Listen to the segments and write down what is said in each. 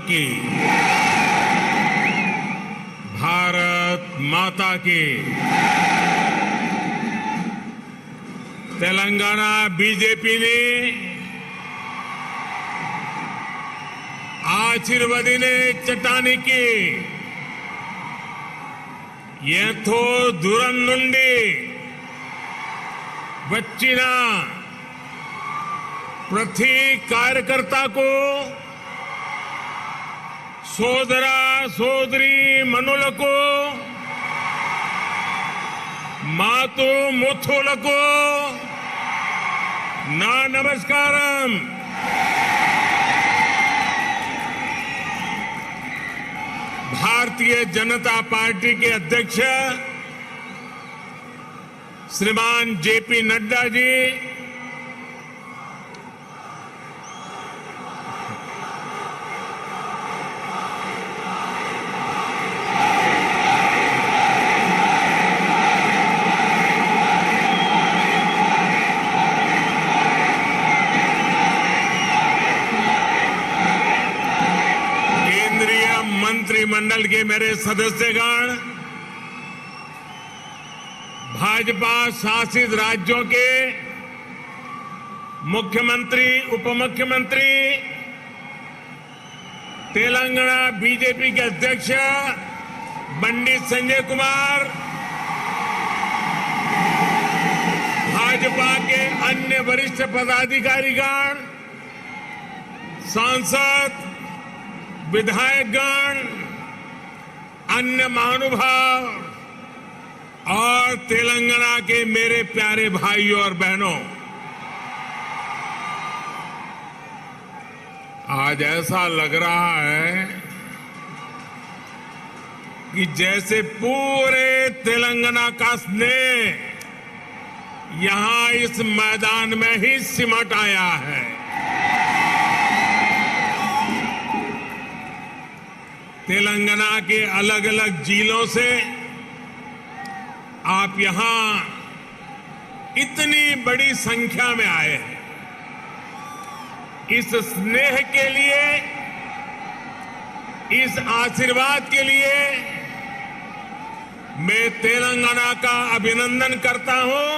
की, भारत माता की। तेलंगाना बीजेपी ने ఆశీర్వదినే చట్టానికి ఎంతో దూరం నుండి వచ్చిన ప్రతి కార్యకర్తకు, సోదర సోదరి మనులకు, మాతు ముత్తులకు నా నమస్కారం। भारतीय जनता पार्टी के अध्यक्ष श्रीमान जेपी नड्डा जी, मंत्रिमंडल के मेरे सदस्यगण, भाजपा शासित राज्यों के मुख्यमंत्री, उपमुख्यमंत्री, तेलंगाना बीजेपी के अध्यक्ष पंडित संजय कुमार, भाजपा के अन्य वरिष्ठ पदाधिकारीगण, सांसद, विधायकगण, अन्य महानुभाव और तेलंगाना के मेरे प्यारे भाइयों और बहनों, आज ऐसा लग रहा है कि जैसे पूरे तेलंगाना का स्नेह यहां इस मैदान में ही सिमट आया है। तेलंगाना के अलग अलग जिलों से आप यहां इतनी बड़ी संख्या में आए हैं। इस स्नेह के लिए, इस आशीर्वाद के लिए मैं तेलंगाना का अभिनंदन करता हूं,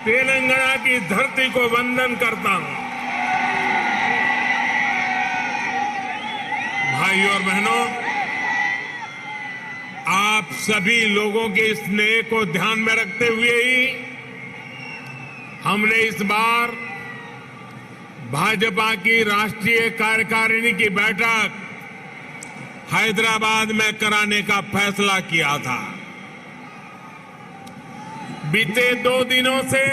तेलंगाना की धरती को वंदन करता हूं। भाइयों और बहनों, आप सभी लोगों के स्नेह को ध्यान में रखते हुए ही हमने इस बार भाजपा की राष्ट्रीय कार्यकारिणी की बैठक हैदराबाद में कराने का फैसला किया था। बीते 2 दिनों से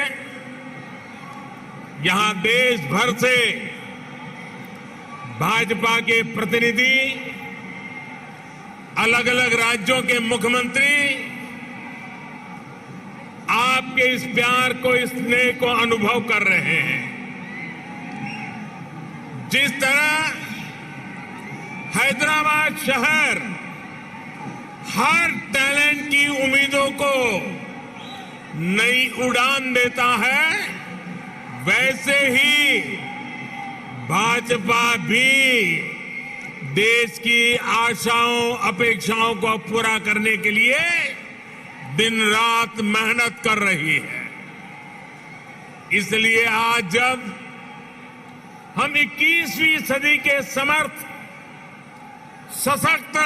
यहां देश भर से भाजपा के प्रतिनिधि, अलग अलग राज्यों के मुख्यमंत्री आपके इस प्यार को, इस स्नेह को अनुभव कर रहे हैं। जिस तरह हैदराबाद शहर हर टैलेंट की उम्मीदों को नई उड़ान देता है, वैसे ही भाजपा भी देश की आशाओं, अपेक्षाओं को पूरा करने के लिए दिन रात मेहनत कर रही है। इसलिए आज जब हम 21वीं सदी के समर्थ, सशक्त,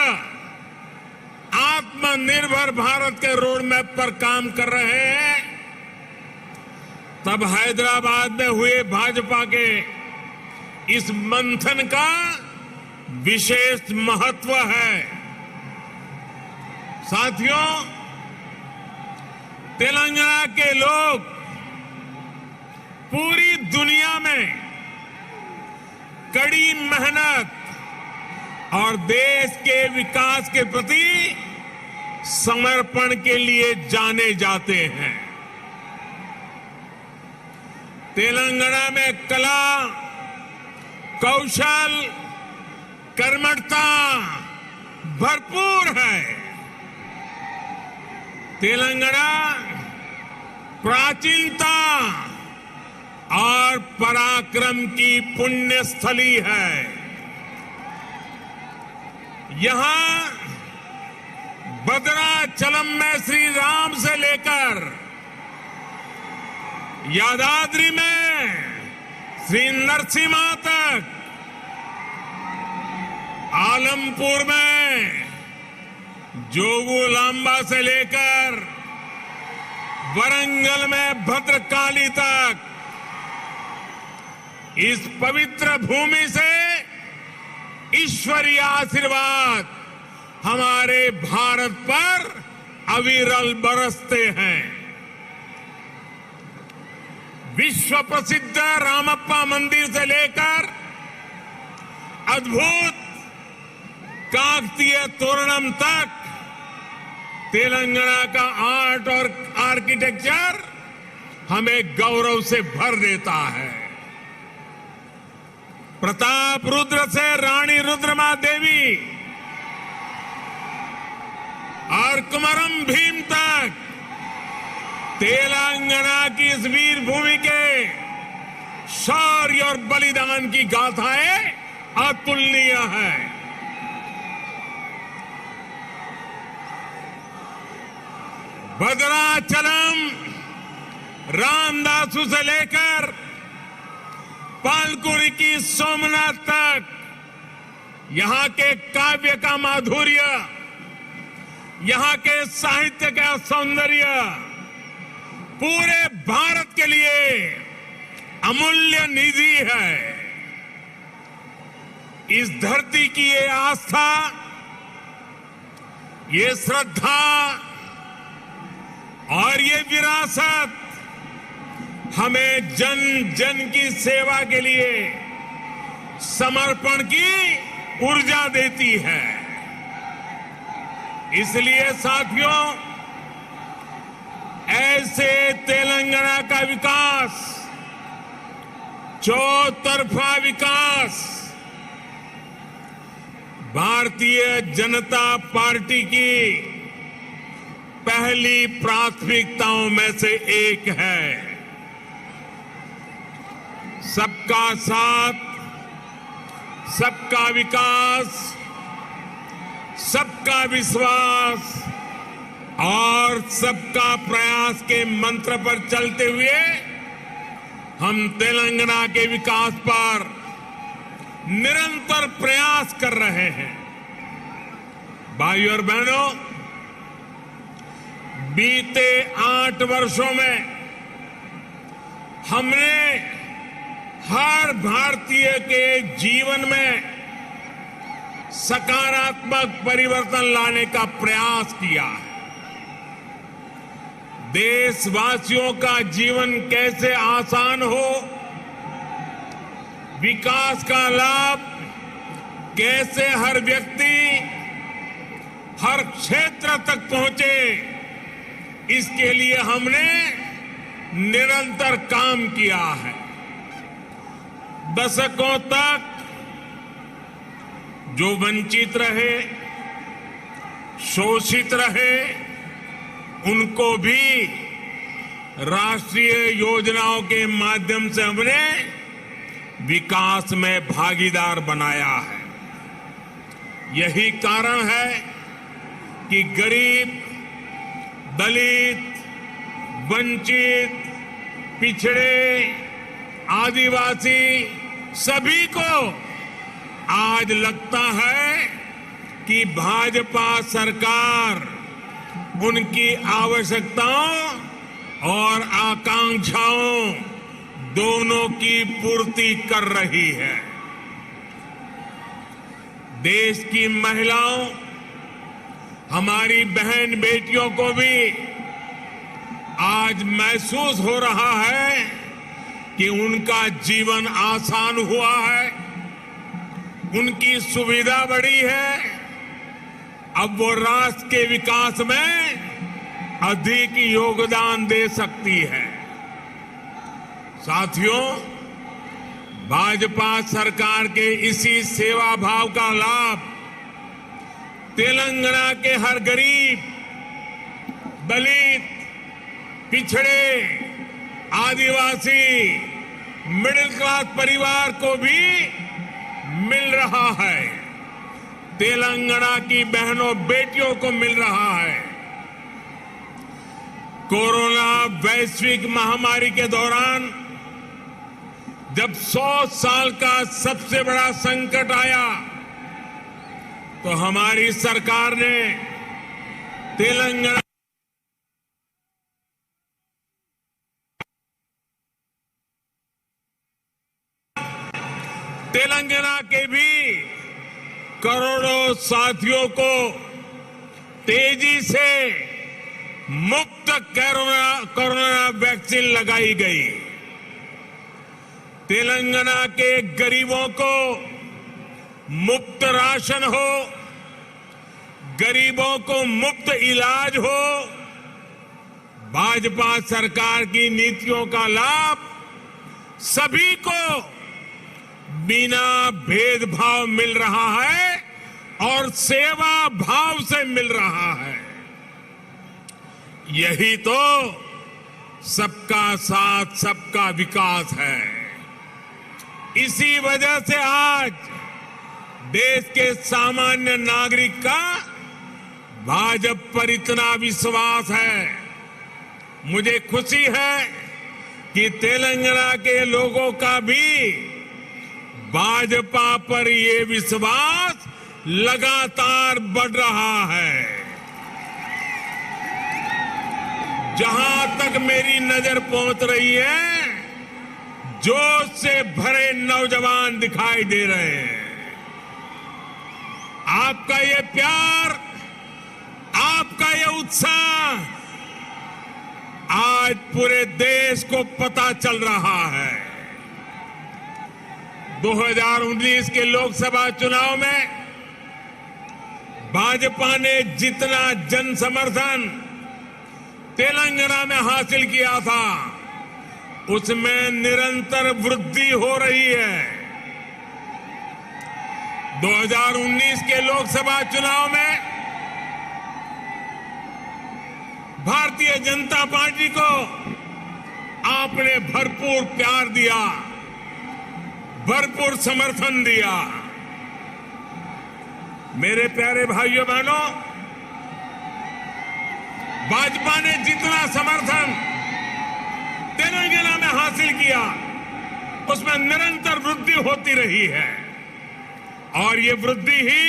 आत्मनिर्भर भारत के रोड मैप पर काम कर रहे हैं, तब हैदराबाद में हुए भाजपा के इस मंथन का विशेष महत्व है। साथियों, तेलंगाना के लोग पूरी दुनिया में कड़ी मेहनत और देश के विकास के प्रति समर्पण के लिए जाने जाते हैं। तेलंगाना में कला, कौशल, कर्मठता भरपूर है। तेलंगाना प्राचीनता और पराक्रम की पुण्य स्थली है। यहां भद्राचलम में श्री राम से लेकर यादाद्री में श्री नरसिम्हा तक, आलमपुर में जोगुलांबा से लेकर वरंगल में भद्रकाली तक इस पवित्र भूमि से ईश्वरीय आशीर्वाद हमारे भारत पर अविरल बरसते हैं। विश्व प्रसिद्ध रामप्पा मंदिर से लेकर अद्भुत काकतीय तोरणम तक तेलंगाना का आर्ट और आर्किटेक्चर हमें गौरव से भर देता है। प्रताप रुद्र से रानी रुद्रमा देवी और कुमरम भीम तक तेलंगाना की इस वीर भूमि के शौर्य और बलिदान की गाथाएं अतुलनीय है। भद्राचलम रामदासु से लेकर पालकुरी की सोमनाथ तक यहां के काव्य का माधुर्य, यहां के साहित्य का सौंदर्य पूरे भारत के लिए अमूल्य निधि है। इस धरती की ये आस्था, ये श्रद्धा और ये विरासत हमें जन जन की सेवा के लिए समर्पण की ऊर्जा देती है। इसलिए साथियों, ऐसे तेलंगाना का विकास, चौतरफा विकास भारतीय जनता पार्टी की पहली प्राथमिकताओं में से एक है। सबका साथ, सबका विकास, सबका विश्वास और सबका प्रयास के मंत्र पर चलते हुए हम तेलंगाना के विकास पर निरंतर प्रयास कर रहे हैं। भाइयों और बहनों, बीते 8 वर्षों में हमने हर भारतीय के जीवन में सकारात्मक परिवर्तन लाने का प्रयास किया है। देशवासियों का जीवन कैसे आसान हो, विकास का लाभ कैसे हर व्यक्ति, हर क्षेत्र तक पहुंचे, इसके लिए हमने निरंतर काम किया है। दशकों तक जो वंचित रहे, शोषित रहे, उनको भी राष्ट्रीय योजनाओं के माध्यम से हमने विकास में भागीदार बनाया है। यही कारण है कि गरीब, दलित, वंचित, पिछड़े, आदिवासी सभी को आज लगता है कि भाजपा सरकार उनकी आवश्यकताओं और आकांक्षाओं दोनों की पूर्ति कर रही है। देश की महिलाओं, हमारी बहन बेटियों को भी आज महसूस हो रहा है कि उनका जीवन आसान हुआ है, उनकी सुविधा बढ़ी है। अब वो राष्ट्र के विकास में अधिक योगदान दे सकती है। साथियों, भाजपा सरकार के इसी सेवा भाव का लाभ तेलंगाना के हर गरीब, दलित, पिछड़े, आदिवासी, मिडिल क्लास परिवार को भी मिल रहा है। तेलंगाना की बहनों बेटियों को मिल रहा है। कोरोना वैश्विक महामारी के दौरान जब 100 साल का सबसे बड़ा संकट आया तो हमारी सरकार ने तेलंगाना के भी करोड़ों साथियों को तेजी से मुफ्त कोरोना वैक्सीन लगाई गई। तेलंगाना के गरीबों को मुफ्त राशन हो, गरीबों को मुफ्त इलाज हो, भाजपा सरकार की नीतियों का लाभ सभी को बिना भेदभाव मिल रहा है और सेवा भाव से मिल रहा है। यही तो सबका साथ सबका विकास है। इसी वजह से आज देश के सामान्य नागरिक का भाजपा पर इतना विश्वास है। मुझे खुशी है कि तेलंगाना के लोगों का भी भाजपा पर ये विश्वास लगातार बढ़ रहा है। जहां तक मेरी नजर पहुंच रही है, जोश से भरे नौजवान दिखाई दे रहे हैं। आपका ये प्यार, आपका ये उत्साह आज पूरे देश को पता चल रहा है। 2019 के लोकसभा चुनाव में भाजपा ने जितना जन समर्थन तेलंगाना में हासिल किया था, उसमें निरंतर वृद्धि हो रही है। 2019 के लोकसभा चुनाव में भारतीय जनता पार्टी को आपने भरपूर प्यार दिया, भरपूर समर्थन दिया। मेरे प्यारे भाइयों बहनों, भाजपा ने जितना समर्थन तेलंगाना में हासिल किया, उसमें निरंतर वृद्धि होती रही है और ये वृद्धि ही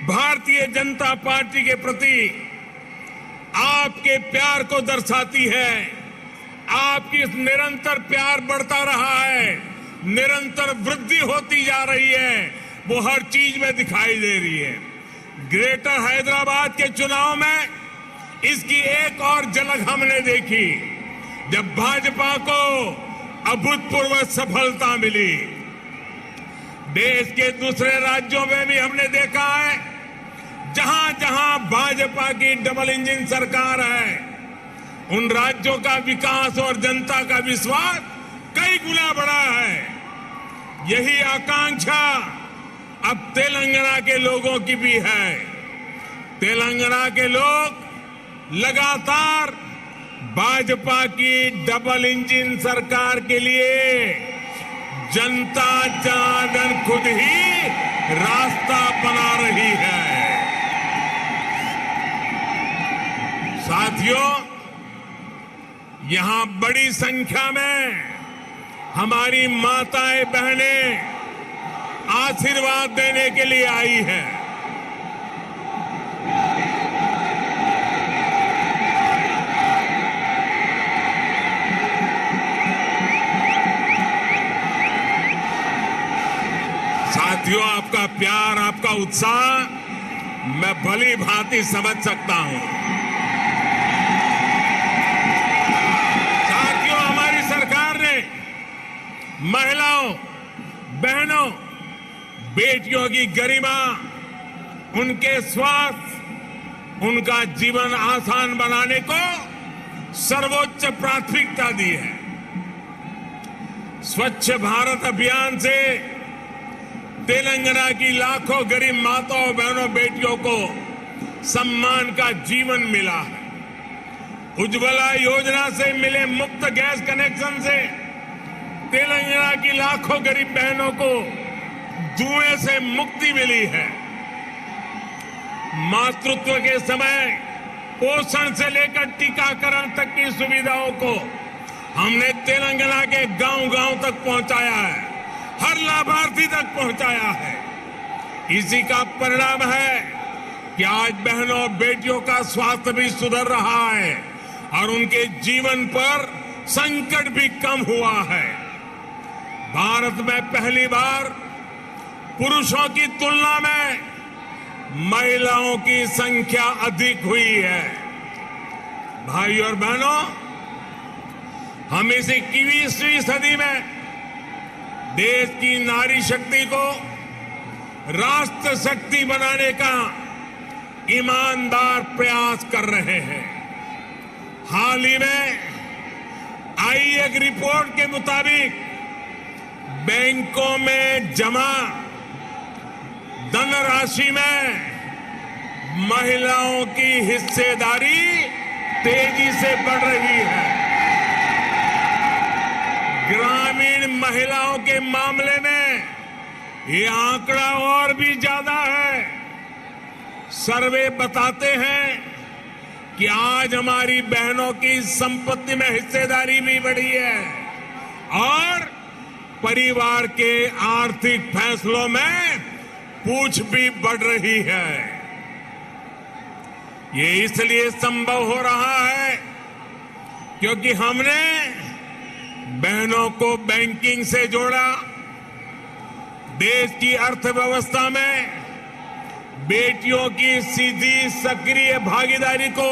भारतीय जनता पार्टी के प्रति आपके प्यार को दर्शाती है। आपकी इस निरंतर प्यार बढ़ता रहा है, निरंतर वृद्धि होती जा रही है, वो हर चीज में दिखाई दे रही है। ग्रेटर हैदराबाद के चुनाव में इसकी एक और झलक हमने देखी, जब भाजपा को अभूतपूर्व सफलता मिली। देश के दूसरे राज्यों में भी हमने देखा है, जहां जहां भाजपा की डबल इंजन सरकार है, उन राज्यों का विकास और जनता का विश्वास कई गुना बढ़ा है। यही आकांक्षा अब तेलंगाना के लोगों की भी है। तेलंगाना के लोग लगातार भाजपा की डबल इंजन सरकार के लिए जनता जनार्दन खुद ही रास्ता बना रही है। साथियों, यहां बड़ी संख्या में हमारी माताएं बहनें आशीर्वाद देने के लिए आई हैं। साथियों, आपका प्यार, आपका उत्साह मैं भली भांति समझ सकता हूं। साथियों, हमारी सरकार ने महिलाओं, बहनों, बेटियों की गरिमा, उनके स्वास्थ्य, उनका जीवन आसान बनाने को सर्वोच्च प्राथमिकता दी है। स्वच्छ भारत अभियान से तेलंगाना की लाखों गरीब माताओं, बहनों, बेटियों को सम्मान का जीवन मिला है। उज्ज्वला योजना से मिले मुफ्त गैस कनेक्शन से तेलंगाना की लाखों गरीब बहनों को धुएं से मुक्ति मिली है। मातृत्व के समय पोषण से लेकर टीकाकरण तक की सुविधाओं को हमने तेलंगाना के गांव-गांव तक पहुंचाया है, हर लाभार्थी तक पहुंचाया है। इसी का परिणाम है कि आज बहनों और बेटियों का स्वास्थ्य भी सुधर रहा है और उनके जीवन पर संकट भी कम हुआ है। भारत में पहली बार पुरुषों की तुलना में महिलाओं की संख्या अधिक हुई है। भाई और बहनों, हम इस 21वीं सदी में देश की नारी शक्ति को राष्ट्र शक्ति बनाने का ईमानदार प्रयास कर रहे हैं। हाल ही में आई एक रिपोर्ट के मुताबिक बैंकों में जमा धनराशि में महिलाओं की हिस्सेदारी तेजी से बढ़ रही है। ग्रामीण महिलाओं के मामले में ये आंकड़ा और भी ज्यादा है। सर्वे बताते हैं कि आज हमारी बहनों की संपत्ति में हिस्सेदारी भी बढ़ी है और परिवार के आर्थिक फैसलों में पूछ भी बढ़ रही है। ये इसलिए संभव हो रहा है क्योंकि हमने बहनों को बैंकिंग से जोड़ा, देश की अर्थव्यवस्था में बेटियों की सीधी सक्रिय भागीदारी को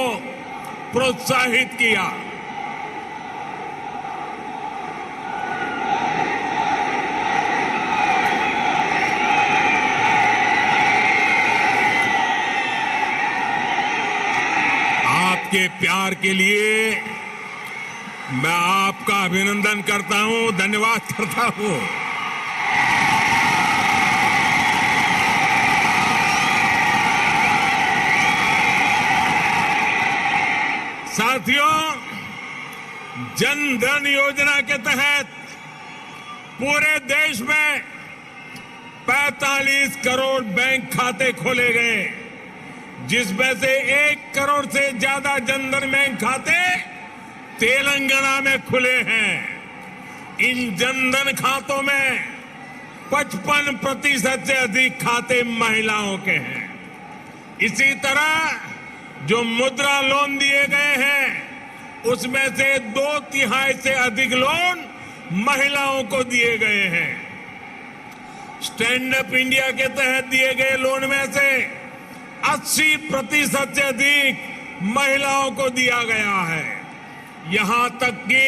प्रोत्साहित किया। आपके प्यार के लिए मैं आपका अभिनंदन करता हूं, धन्यवाद करता हूं। साथियों, जन धन योजना के तहत पूरे देश में 45 करोड़ बैंक खाते खोले गए, जिसमें से 1 करोड़ से ज्यादा जनधन बैंक खाते तेलंगाना में खुले हैं। इन जनधन खातों में 55% से अधिक खाते महिलाओं के हैं। इसी तरह जो मुद्रा लोन दिए गए हैं उसमें से 2/3 से अधिक लोन महिलाओं को दिए गए हैं। स्टैंड अप इंडिया के तहत दिए गए लोन में से 80% से अधिक महिलाओं को दिया गया है। यहां तक कि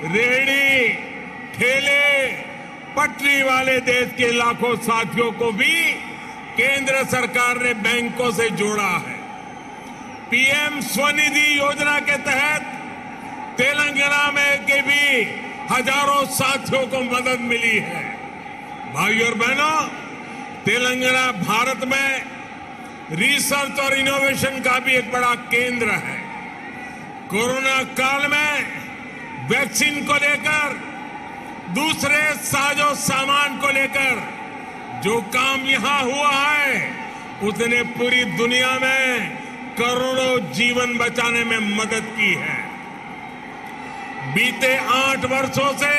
रेहड़ी, ठेले, पटरी वाले देश के लाखों साथियों को भी केंद्र सरकार ने बैंकों से जोड़ा है। पीएम स्वनिधि योजना के तहत तेलंगाना में के भी हजारों साथियों को मदद मिली है। भाइयों और बहनों, तेलंगाना भारत में रिसर्च और इनोवेशन का भी एक बड़ा केंद्र है। कोरोना काल में वैक्सीन को लेकर, दूसरे साजो सामान को लेकर जो काम यहां हुआ है उसने पूरी दुनिया में करोड़ों जीवन बचाने में मदद की है। बीते 8 वर्षों से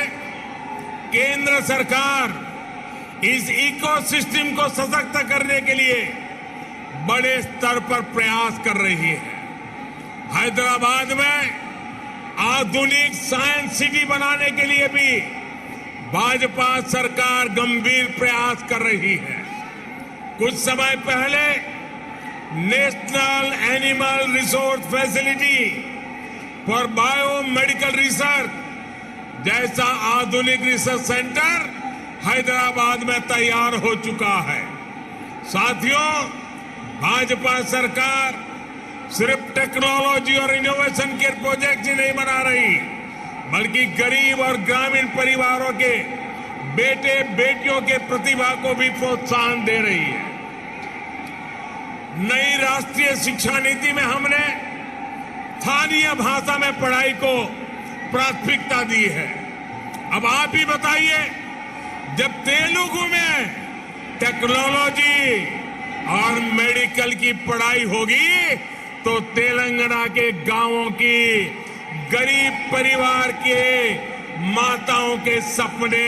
केंद्र सरकार इस इकोसिस्टम को सशक्त करने के लिए बड़े स्तर पर प्रयास कर रही है। हैदराबाद में आधुनिक साइंस सिटी बनाने के लिए भी भाजपा सरकार गंभीर प्रयास कर रही है। कुछ समय पहले national animal resource facility for biomedical research जैसा आधुनिक रिसर्च सेंटर हैदराबाद में तैयार हो चुका है। साथियों, भाजपा सरकार सिर्फ टेक्नोलॉजी और इनोवेशन के प्रोजेक्ट ही नहीं बना रही, बल्कि गरीब और ग्रामीण परिवारों के बेटे बेटियों के प्रतिभा को भी प्रोत्साहन दे रही है। नई राष्ट्रीय शिक्षा नीति में हमने स्थानीय भाषा में पढ़ाई को प्राथमिकता दी है। अब आप ही बताइए, जब तेलुगु में टेक्नोलॉजी, और मेडिकल की पढ़ाई होगी तो तेलंगाना के गांवों की गरीब परिवार के माताओं के सपने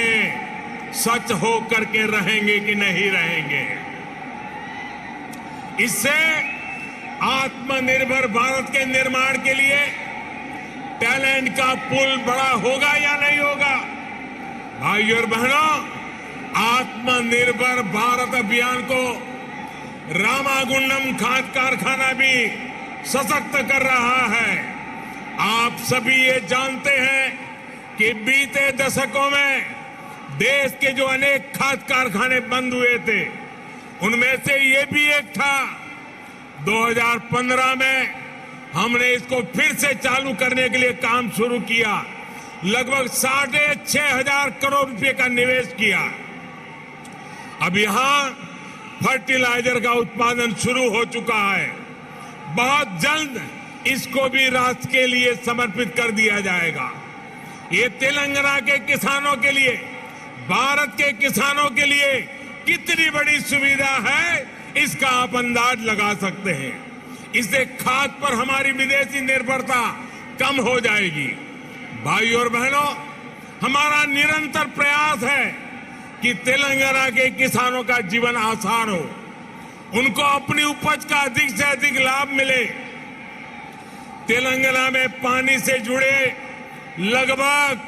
सच हो करके रहेंगे कि नहीं रहेंगे। इससे आत्मनिर्भर भारत के निर्माण के लिए टैलेंट का पुल बड़ा होगा या नहीं होगा? भाइयों और बहनों, आत्मनिर्भर भारत अभियान को रामागुंडम खाद कारखाना भी सशक्त कर रहा है। आप सभी ये जानते हैं कि बीते दशकों में देश के जो अनेक खाद कारखाने बंद हुए थे, उनमें से ये भी एक था। 2015 में हमने इसको फिर से चालू करने के लिए काम शुरू किया। लगभग 6,500 करोड़ रुपए का निवेश किया। अब यहां फर्टिलाइजर का उत्पादन शुरू हो चुका है। बहुत जल्द इसको भी राष्ट्र के लिए समर्पित कर दिया जाएगा। ये तेलंगाना के किसानों के लिए, भारत के किसानों के लिए कितनी बड़ी सुविधा है, इसका आप अंदाज लगा सकते हैं। इससे खाद पर हमारी विदेशी निर्भरता कम हो जाएगी। भाइयों और बहनों, हमारा निरंतर प्रयास है कि तेलंगाना के किसानों का जीवन आसान हो, उनको अपनी उपज का अधिक से अधिक लाभ मिले। तेलंगाना में पानी से जुड़े लगभग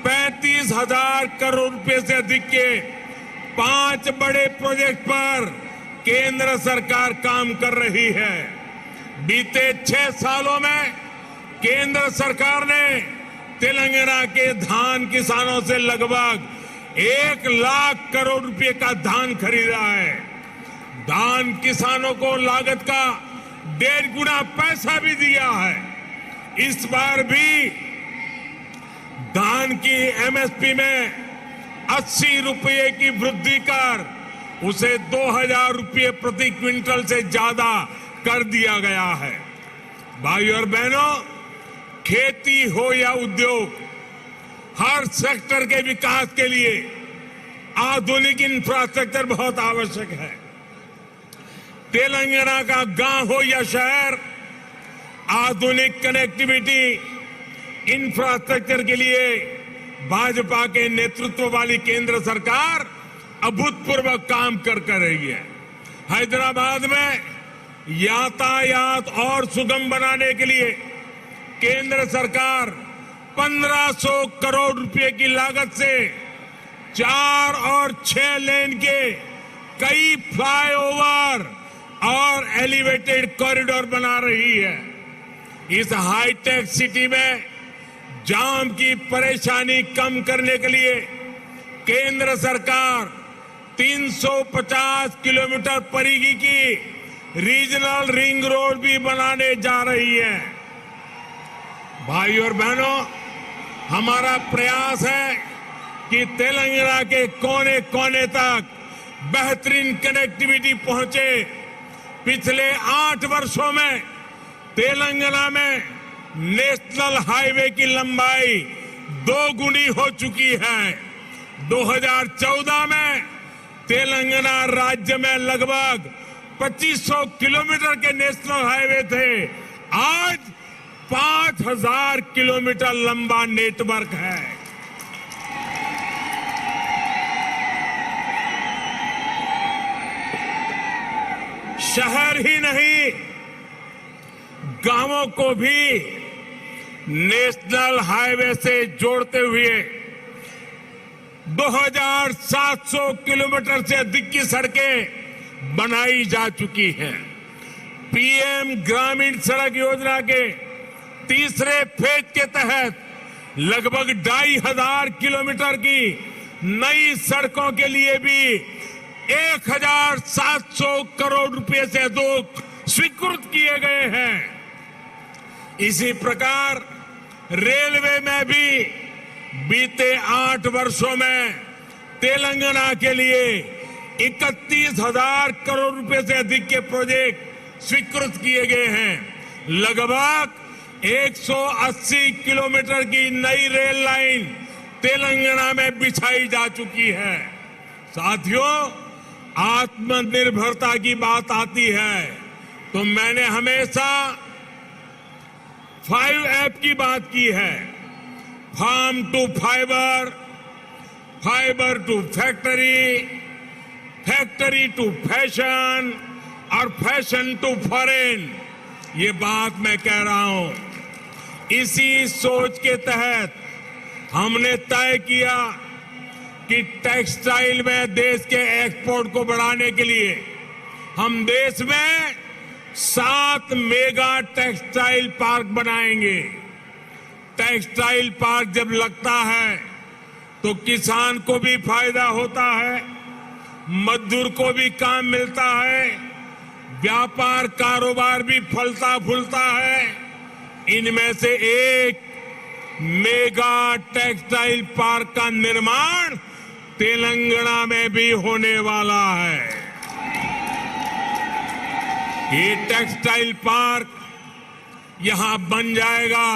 35,000 करोड़ रुपए से अधिक के 5 बड़े प्रोजेक्ट पर केंद्र सरकार काम कर रही है। बीते 6 सालों में केंद्र सरकार ने तेलंगाना के धान किसानों से लगभग 1 लाख करोड़ रुपए का धान खरीदा है। धान किसानों को लागत का 1.5 गुना पैसा भी दिया है। इस बार भी धान की एमएसपी में 80 रुपये की वृद्धि कर उसे 2,000 रुपये प्रति क्विंटल से ज्यादा कर दिया गया है। भाइयों और बहनों, खेती हो या उद्योग, हर सेक्टर के विकास के लिए आधुनिक इंफ्रास्ट्रक्चर बहुत आवश्यक है। तेलंगाना का गांव हो या शहर, आधुनिक कनेक्टिविटी इंफ्रास्ट्रक्चर के लिए भाजपा के नेतृत्व वाली केंद्र सरकार अभूतपूर्व काम कर रही है। हैदराबाद में यातायात और सुगम बनाने के लिए केंद्र सरकार 1,500 करोड़ रुपए की लागत से 4 और 6 लेन के कई फ्लाईओवर और एलिवेटेड कॉरिडोर बना रही है। इस हाईटेक सिटी में जाम की परेशानी कम करने के लिए केंद्र सरकार 350 किलोमीटर परिधि की रीजनल रिंग रोड भी बनाने जा रही है। भाइयों और बहनों, हमारा प्रयास है कि तेलंगाना के कोने कोने तक बेहतरीन कनेक्टिविटी पहुंचे। पिछले 8 वर्षों में तेलंगाना में नेशनल हाईवे की लंबाई 2 गुनी हो चुकी है। 2014 में तेलंगाना राज्य में लगभग 2500 किलोमीटर के नेशनल हाईवे थे। आज 5,000 किलोमीटर लंबा नेटवर्क है। शहर ही नहीं, गांवों को भी नेशनल हाईवे से जोड़ते हुए 2,700 किलोमीटर से अधिक की सड़कें बनाई जा चुकी हैं। पीएम ग्रामीण सड़क योजना के तीसरे फेज के तहत लगभग 2,500 किलोमीटर की नई सड़कों के लिए भी 1,700 करोड़ रुपए से अधिक स्वीकृत किए गए हैं। इसी प्रकार रेलवे में भी बीते 8 वर्षों में तेलंगाना के लिए 31,000 करोड़ रुपए से अधिक के प्रोजेक्ट स्वीकृत किए गए हैं। लगभग 180 किलोमीटर की नई रेल लाइन तेलंगाना में बिछाई जा चुकी है। साथियों, आत्मनिर्भरता की बात आती है तो मैंने हमेशा 5F की बात की है। Farm to fibre, fibre to factory, factory to fashion और फैशन टू फॉरेन। ये बात मैं कह रहा हूं। इसी सोच के तहत हमने तय किया कि टेक्सटाइल में देश के एक्सपोर्ट को बढ़ाने के लिए हम देश में 7 मेगा टेक्सटाइल पार्क बनाएंगे। टेक्सटाइल पार्क जब लगता है तो किसान को भी फायदा होता है, मजदूर को भी काम मिलता है, व्यापार कारोबार भी फलता फूलता है। इनमें से एक मेगा टेक्सटाइल पार्क का निर्माण तेलंगाना में भी होने वाला है। ये टेक्सटाइल पार्क यहां बन जाएगा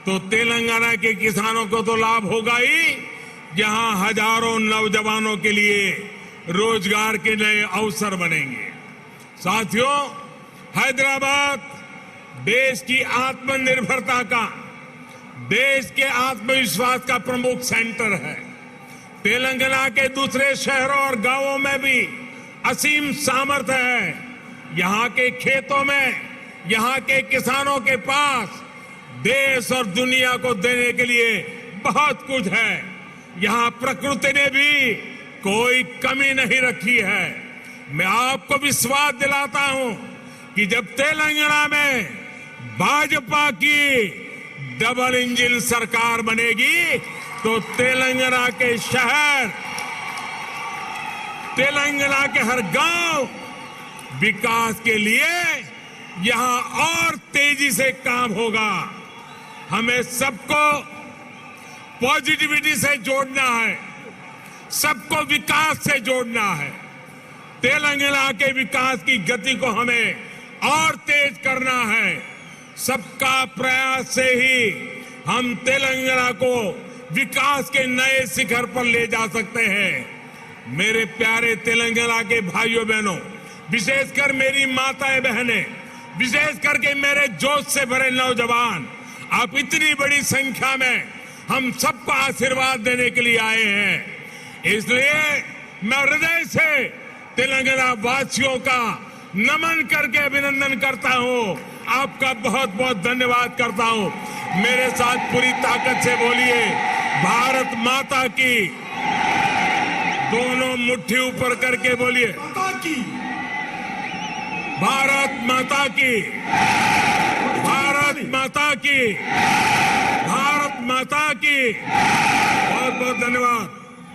तो तेलंगाना के किसानों को तो लाभ होगा ही, जहां हजारों नौजवानों के लिए रोजगार के नए अवसर बनेंगे। साथियों, हैदराबाद देश की आत्मनिर्भरता का, देश के आत्मविश्वास का प्रमुख सेंटर है। तेलंगाना के दूसरे शहरों और गांवों में भी असीम सामर्थ्य है। यहां के खेतों में, यहां के किसानों के पास देश और दुनिया को देने के लिए बहुत कुछ है। यहां प्रकृति ने भी कोई कमी नहीं रखी है। मैं आपको विश्वास दिलाता हूं कि जब तेलंगाना में भाजपा की डबल इंजन सरकार बनेगी तो तेलंगाना के शहर, तेलंगाना के हर गांव विकास के लिए यहां और तेजी से काम होगा। हमें सबको पॉजिटिविटी से जोड़ना है, सबको विकास से जोड़ना है। तेलंगाना के विकास की गति को हमें और तेज करना है। सबका प्रयास से ही हम तेलंगाना को विकास के नए शिखर पर ले जा सकते हैं। मेरे प्यारे तेलंगाना के भाइयों बहनों, विशेषकर मेरी माताएं बहनें, विशेष करके मेरे जोश से भरे नौजवान, आप इतनी बड़ी संख्या में हम सबको आशीर्वाद देने के लिए आए हैं। इसलिए मैं हृदय से तेलंगाना वासियों का नमन करके अभिनंदन करता हूं। आपका बहुत बहुत धन्यवाद करता हूं। मेरे साथ पूरी ताकत से बोलिए, भारत माता की। दोनों मुट्ठी ऊपर करके बोलिए, भारत माता की, भारत माता की, भारत माता की। बहुत बहुत धन्यवाद।